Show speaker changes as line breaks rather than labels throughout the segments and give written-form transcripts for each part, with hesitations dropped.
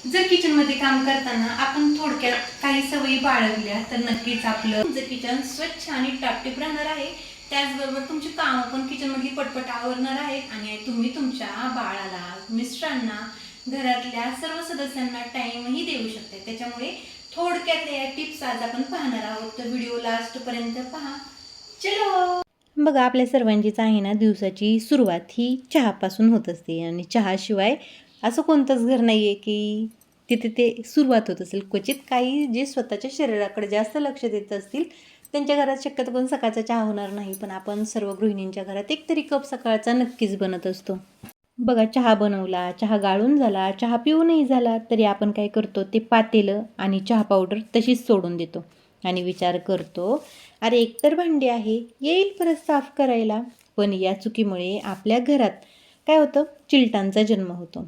जर किचनमध्ये काम करताना आपण थोडक्यात काही सवयी बाळगल्या तर नक्कीच आपलं तुमचं किचन स्वच्छ आणि टापटीप राहणार आहे. त्याचबरोबर तुमची कामं पण किचनमधली पटपट आवरणार आहेत आणि तुम्ही तुमच्या बाळाला, मिस्टरांना, घरातल्या सर्व सदस्यांना टाईमही देऊ शकता. त्याच्यामुळे थोडक्यात या टिप्स आज आपण पाहणार आहोत, तर व्हिडिओ लास्टपर्यंत पहा. चलो. बघा, आपल्या सर्वांचीच आहे ना दिवसाची सुरुवात ही चहापासून होत असते आणि चहाशिवाय असं कोणतंच घर नाही आहे की तिथे ते सुरुवात होत असेल. क्वचित काही जे स्वतःच्या शरीराकडे जास्त लक्ष देत असतील त्यांच्या घरात शक्यतो पण सकाळचा चहा होणार नाही, पण आपण सर्व गृहिणींच्या घरात एक तरी कप सकाळचा नक्कीच बनत असतो. बघा, चहा बनवला, चहा गाळून झाला, चहा पिऊनही झाला तरी आपण काय करतो, ते पातेलं आणि चहा पावडर तशीच सोडून देतो आणि विचार करतो, अरे एकतर भांडी आहे, येईल परत साफ करायला. पण या चुकीमुळे आपल्या घरात काय होतं, चिलटांचा जन्म होतो.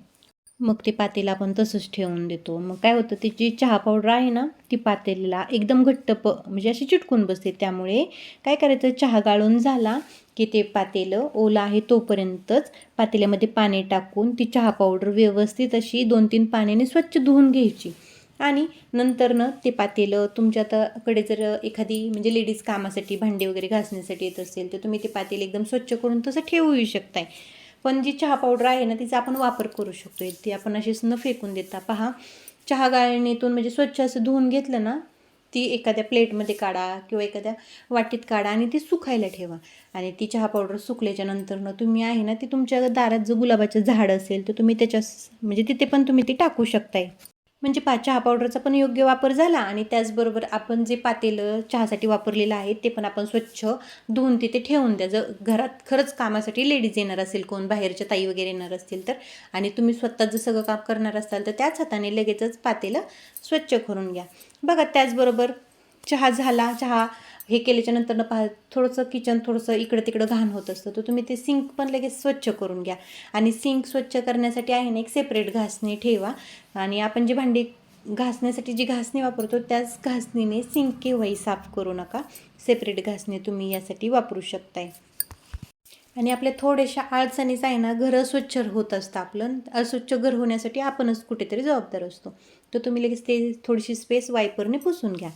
मग ते पातेलं आपण तसंच ठेवून देतो. मग काय होतं, ती जी चहा पावडर आहे ना ती पातेलीला एकदम घट्ट म्हणजे अशी चिटकून बसते. त्यामुळे काय करायचं, चहा गाळून झाला की ते पातेलं ओलं आहे तोपर्यंतच पातेल्यामध्ये पाणी टाकून ती चहा पावडर व्यवस्थित अशी 2-3 पाण्याने स्वच्छ धुवून घ्यायची. आणि नंतरनं ते पातेलं तुमच्याकडे जर एखादी म्हणजे लेडीज कामासाठी भांडी वगैरे घासण्यासाठी येत असेल तर तुम्ही ते पातेलं एकदम स्वच्छ करून तसं ठेवूही शकताय. पण जी चहा पावडर आहे ना तिचा आपण वापर करू शकतो. ती आपण अशीच न फेकून देता पहा, चहा गाळणीतून म्हणजे स्वच्छ असं धुवून घेतलं ना, ती एखाद्या प्लेटमध्ये काढा किंवा एखाद्या वाटीत काढा आणि ती सुकायला ठेवा. आणि ती चहा पावडर सुकल्याच्या नंतरनं तुम्ही आहे ना ती तुमच्या दारात जर गुलाबाचं झाड असेल तर तुम्ही त्याच्या म्हणजे तिथे पण तुम्ही ती टाकू शकताय. म्हणजे चहा पावडरचा पण योग्य वापर झाला आणि त्याचबरोबर आपण जे पातेलं चहासाठी वापरलेलं आहे ते पण आपण स्वच्छ धुवून तिथे ठेवून द्या. जर घरात खरंच कामासाठी लेडीज येणार असेल, कोण बाहेरच्या ताई वगैरे येणार असतील तर, आणि तुम्ही स्वतः जर सगळं काम करणार असाल तर त्याच हाताने लगेचच पातेलं स्वच्छ करून घ्या. बघा, त्याचबरोबर चहा झाला, चहा हे केल्याच्या नंतरनं पहा थोडंसं किचन थोडंसं इकडं तिकडं घाण होत असतं, तर तुम्ही ते सिंक पण लगेच स्वच्छ करून घ्या. आणि सिंक स्वच्छ करण्यासाठी आहे ना एक सेपरेट घासणी ठेवा. आणि आपण जी भांडी घासण्यासाठी जी घासणी वापरतो त्याच घासणीने सिंक केव्हाही साफ करू नका. सेपरेट घासणी तुम्ही यासाठी वापरू शकताय. आणि आपल्या थोड्याशा अडचणीच आहे ना घरं स्वच्छ होत असतं. आपलं अस्वच्छ घर होण्यासाठी आपणच कुठेतरी जबाबदार असतो. तर तुम्ही लगेच ते थोडीशी स्पेस वायपरने पुसून घ्या.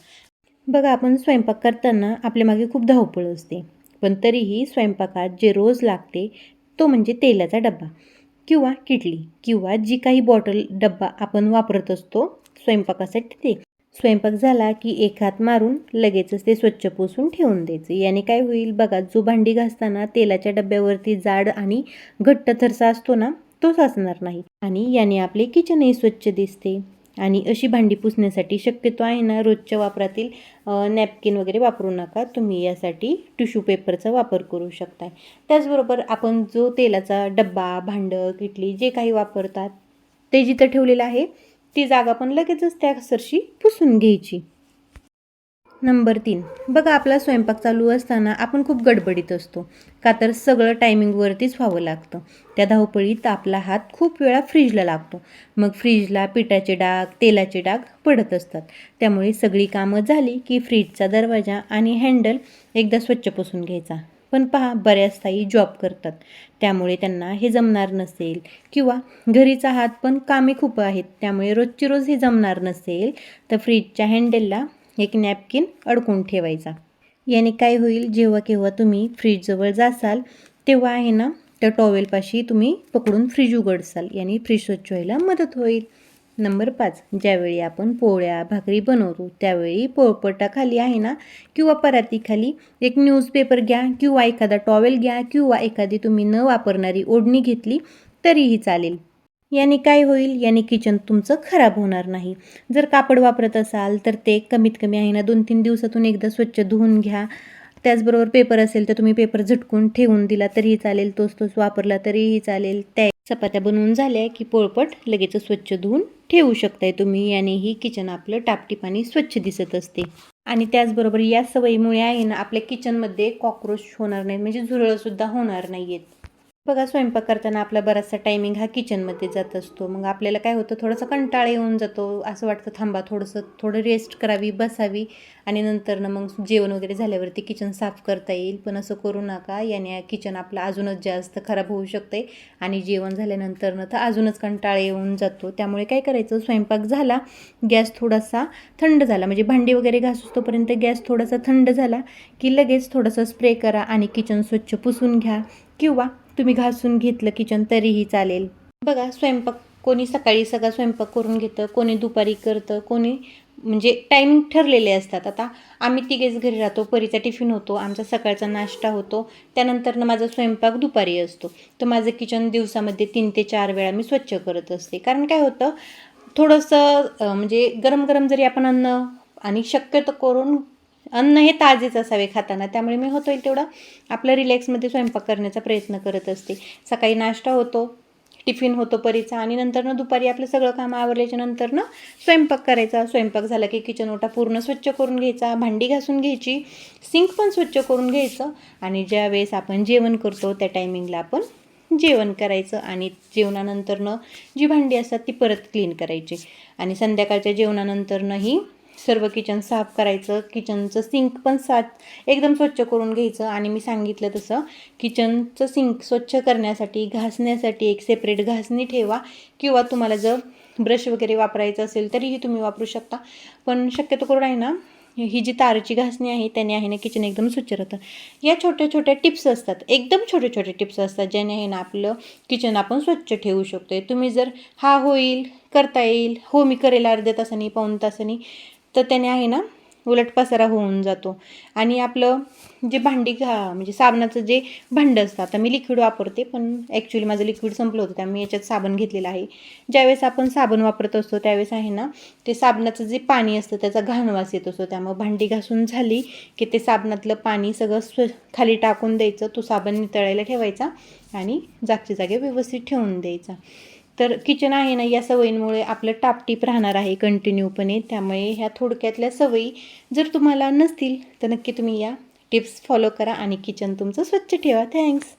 बघा, आपण स्वयंपाक करताना आपल्या मागे खूप धावपळ असते, पण तरीही स्वयंपाकात जे रोज लागते तो म्हणजे तेलाचा डब्बा किंवा किटली किंवा जी काही बॉटल डब्बा आपण वापरत असतो स्वयंपाकासाठी. ते स्वयंपाक झाला की एक हात मारून लगेचच ते स्वच्छ पुसून ठेवून द्यायचं. याने काय होईल बघा, जो भांडी घासताना तेलाच्या डब्यावरती जाड आणि घट्ट थरसा असतो ना तोच असणार नाही आणि याने आपले किचनही स्वच्छ दिसते. आणि अशी भांडी पुसण्यासाठी शक्यतो आहे ना रोजच्या वापरातील नॅपकिन वगैरे वापरू नका. तुम्ही यासाठी टिश्यू पेपरचा वापर करू शकताय. त्याचबरोबर आपण जो तेलाचा डब्बा, भांडं, किटली जे काही वापरतात ते जिथं ठेवलेलं आहे ती जागा पण लगेचच त्या सरशी पुसून घ्यायची. नंबर 3, बघा, आपला स्वयंपाक चालू असताना आपण खूप गडबडीत असतो, का तर सगळं टायमिंगवरतीच व्हावं लागतं. त्या धावपळीत आपला हात खूप वेळा फ्रीजला लागतो. मग फ्रीजला पिठाचे डाग, तेलाचे डाग पडत असतात. त्यामुळे सगळी कामं झाली की फ्रीजचा दरवाजा आणि हँडल एकदा स्वच्छ पुसून घ्यायचा. पण पहा, बऱ्याच ताई जॉब करतात त्यामुळे त्यांना हे जमणार नसेल किंवा घरीच आहात पण कामे खूप आहेत त्यामुळे रोजची रोज हे जमणार नसेल तर फ्रीजच्या हँडलला एक नॅपकिन अडकून ठेवायचा. याने काय होईल, जेव्हा केव्हा तुम्ही फ्रीजजवळ जासाल तेव्हा आहे ना त्या टॉवेलपाशी तुम्ही पकडून फ्रीज उघडसाल, याने फ्रीज स्वच्छ व्हायला मदत होईल. नंबर 5, ज्यावेळी आपण पोळ्या भाकरी बनवतो त्यावेळी पोळपाटाखाली आहे ना किंवा परातीखाली एक न्यूजपेपर घ्या किंवा एखादा टॉवेल घ्या किंवा एखादी तुम्ही न वापरणारी ओढणी घेतली तरीही चालेल. याने काय होईल, याने किचन तुमचं खराब होणार नाही. जर कापड वापरत असाल तर ते कमीत कमी आहे ना 2-3 दिवसातून एकदा स्वच्छ धुवून घ्या. त्याचबरोबर पेपर असेल तर तुम्ही पेपर झटकून ठेवून दिला तरीही चालेल, तोच वापरला तरीही चालेल. त्या चपात्या बनवून झाल्या की पोळपट लगेच स्वच्छ धुवून ठेवू शकताय तुम्ही. यानेही किचन आपलं टापटीप आणि स्वच्छ दिसत असते. आणि त्याचबरोबर या सवयीमुळे आहे ना आपल्या किचनमध्ये कॉक्रोच होणार नाही, म्हणजे झुरळंसुद्धा होणार नाही आहेत. बघा, स्वयंपाक करताना आपला बराचसा टायमिंग हा किचनमध्ये जात असतो. मग आपल्याला काय होतं, थोडासा कंटाळा येऊन जातो. असं वाटतं थांबा थोडं रेस्ट करावी, बसावी आणि नंतर मग जेवण वगैरे झाल्यावरती किचन साफ करता येईल. पण असं करू नका. याने किचन आपलं अजूनच जास्त खराब होऊ शकते आणि जेवण झाल्यानंतर तर अजूनच कंटाळा येऊन जातो. त्यामुळे काय करायचं, स्वयंपाक झाला, गॅस थोडासा थंड झाला, म्हणजे भांडी वगैरे घासू तोपर्यंत गॅस थोडासा थंड झाला की लगेच थोडंसं स्प्रे करा आणि किचन स्वच्छ पुसून घ्या, किंवा तुम्ही घासून घेतलं किचन तरीही चालेल. बघा, स्वयंपाक कोणी सकाळी सगळा स्वयंपाक करून घेतं, कोणी दुपारी करतं, कोणी म्हणजे टायमिंग ठरलेले असतात. आता आम्ही तिघेच घरी राहतो. परीचा टिफिन होतो, आमचा सकाळचा नाश्ता होतो, त्यानंतर माझा स्वयंपाक दुपारी असतो. तर माझं किचन दिवसामध्ये 3 ते 4 वेळा मी स्वच्छ करत असते. कारण काय होतं, थोडंसं म्हणजे गरम गरम जरी आपण अन्न, आणि शक्यतो करून अन्न हे ताजेच असावे खाताना, त्यामुळे मी होता येईल तेवढा आपलं रिलॅक्समध्ये स्वयंपाक करण्याचा प्रयत्न करत असते. सकाळी नाश्ता होतो, टिफिन होतो परीचा, आणि नंतरनं दुपारी आपलं सगळं काम आवरल्याच्या नंतरनं स्वयंपाक करायचा. स्वयंपाक झाला की किचन ओटा पूर्ण स्वच्छ करून घ्यायचा, भांडी घासून घ्यायची, सिंक पण स्वच्छ करून घ्यायचं, आणि ज्या वेळेस आपण जेवण करतो त्या टायमिंगला आपण जेवण करायचं. आणि जेवणानंतरनं जी भांडी असतात ती परत क्लीन करायची, आणि संध्याकाळच्या जेवणानंतरनंही सर्व किचन साफ करायचं. किचनचं सिंक पण एकदम स्वच्छ करून घ्यायचं. आणि मी सांगितलं तसं किचनचं सिंक स्वच्छ करण्यासाठी, घासण्यासाठी एक सेपरेट घासणी ठेवा, किंवा तुम्हाला जर ब्रश वगैरे वापरायचं असेल तरीही तुम्ही वापरू शकता. पण शक्यतो करून आहे ना, ही जी ताराची घासणी आहे त्याने आहे ना किचन एकदम स्वच्छ राहतं. या छोट्या छोट्या टिप्स असतात, एकदम छोटे छोटे टिप्स असतात, ज्याने आहे ना आपलं किचन आपण स्वच्छ ठेवू शकतो. तुम्ही जर होईल, करता येईल, हो मी करेल अर्ध्या तासाने, पाऊण तासाने, तर त्याने आहे ना उलट पसारा होऊन जातो. आणि आपलं जे भांडी म्हणजे साबणाचं जे भांडं असतं, आता मी लिक्विड वापरते, पण ॲक्च्युली माझं लिक्विड संपलं होतं, त्यामुळे याच्यात साबण घेतलेलं आहे. ज्यावेळेस आपण साबण वापरत असतो त्यावेळेस आहे ना, ते साबणाचं जे पाणी असतं त्याचा घाण वास येत असतो. त्यामुळे भांडी घासून झाली की ते साबणातलं पाणी सगळं खाली टाकून द्यायचं, तो साबण नितळायला ठेवायचा आणि जागच्या जागी व्यवस्थित ठेवून द्यायचा. तर किचन आहे ना, या सवयींमुळे आपलं टापटीप राहणार आहे कंटिन्यूपणे. त्यामुळे ह्या थोडक्यातल्या सवयी जर तुम्हाला नसतील तर नक्की तुम्ही या टिप्स फॉलो करा आणि किचन तुमचं स्वच्छ ठेवा. थँक्स.